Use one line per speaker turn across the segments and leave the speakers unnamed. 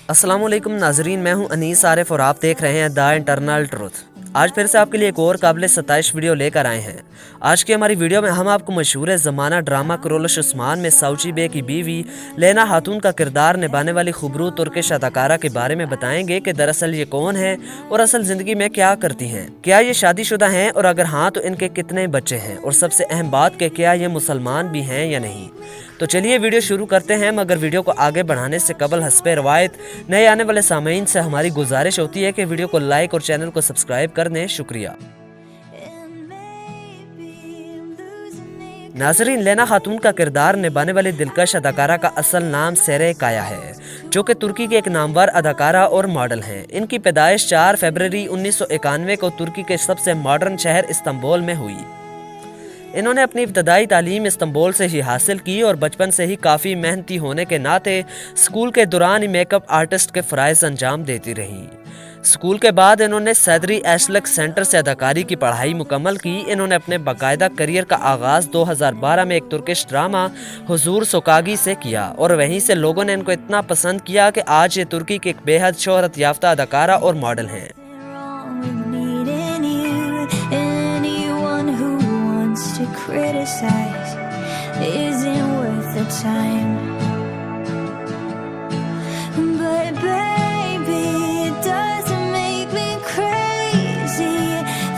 अस्सलाम वालेकुम नाजरीन, मैं हूं अनीस आरिफ और आप देख रहे हैं द इंटरनल ट्रुथ। आज फिर से आपके लिए एक और काबिल सताइश वीडियो लेकर आए हैं। आज की हमारी वीडियो में हम आपको मशहूर ज़माना ड्रामा कुरोलश उस्मान में साउची बे की बीवी लेना खातून का किरदार निभाने वाली खुबरू तुर्किश अदाकारा के बारे में बताएंगे कि दरअसल ये कौन है और असल ज़िंदगी में क्या करती हैं, क्या ये शादीशुदा हैं और अगर हाँ तो इनके कितने बच्चे हैं, और सबसे अहम बात कि क्या ये मुसलमान भी हैं या नहीं। तो चलिए वीडियो शुरू करते हैं, मगर वीडियो को आगे बढ़ाने से कबल हस्बे रवायत नए आने वाले सामीन से हमारी गुजारिश होती है कि वीडियो को लाइक और चैनल को सब्सक्राइब कर दें। शुक्रिया। नाजरीन, लेना खातून का किरदार निभाने वाली दिलकश अदाकारा का असल नाम सेरे काया है, जो कि तुर्की की एक नामवर अदाकारा और मॉडल हैं। इनकी पैदाइश 4 फरवरी 1991 को तुर्की के सबसे मॉडर्न शहर इस्तांबुल में हुई। इन्होंने अपनी इब्तदाई तालीम इस्तांबुल से ही हासिल की और बचपन से ही काफ़ी मेहनती होने के नाते स्कूल के दौरान ही मेकअप आर्टिस्ट के फ़राइज़ अंजाम देती रहीं। स्कूल के बाद इन्होंने सैदरी एशलक सेंटर से अदाकारी की पढ़ाई मुकम्मल की। इन्होंने अपने बाकायदा करियर का आगाज़ 2012 में एक तुर्किश ड्रामा हुजूर सोकागी से किया और वहीं से लोगों ने इनको इतना पसंद किया कि आज ये तुर्की की एक बेहद शोहरत याफ्ता अदाकारा और मॉडल हैं।
To criticize isn't worth the time, but baby it doesn't make me crazy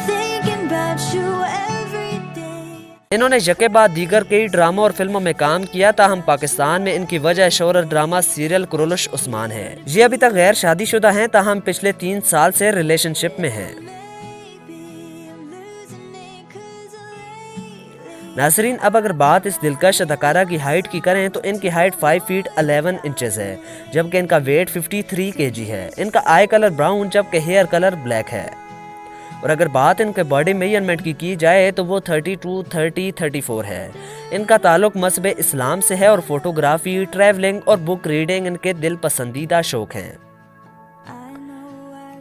thinking about you every day।
इन्होंने यके बाद दीगर कई ड्रामों और फिल्मों में काम किया, ताहम पाकिस्तान में इनकी वजह शोहरत ड्रामा सीरियल कुरोलश उस्मान है। ये अभी तक गैर शादीशुदा हैं, ताहम पिछले 3 साल से रिलेशनशिप में हैं। नाजरीन, अब अगर बात इस दिलकश अदाकारा की हाइट की करें तो इनकी हाइट 5 फीट 11 इंचेस है, जबकि इनका वेट 53 kg है। इनका आई कलर ब्राउन जबकि हेयर कलर ब्लैक है। और अगर बात इनके बॉडी मेजरमेंट की जाए तो वो 32, 30, 34 है। इनका ताल्लुक मज़हब इस्लाम से है और फोटोग्राफी, ट्रैवलिंग और बुक रीडिंग इनके दिल पसंदीदा शौक हैं।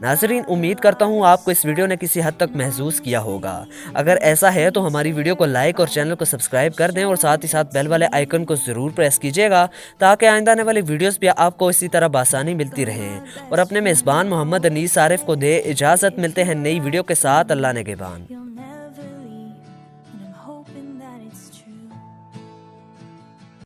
नाजरीन, उम्मीद करता हूँ आपको इस वीडियो ने किसी हद तक महसूस किया होगा। अगर ऐसा है तो हमारी वीडियो को लाइक और चैनल को सब्सक्राइब कर दें और साथ ही साथ बेल वाले आइकन को ज़रूर प्रेस कीजिएगा, ताकि आइंदा आने वाली वीडियोस भी आपको इसी तरह बासानी मिलती रहें। और अपने मेज़बान मोहम्मद अनीस आरिफ को दे इजाज़त। मिलते हैं नई वीडियो के साथ। अल्लाह नेगहबान।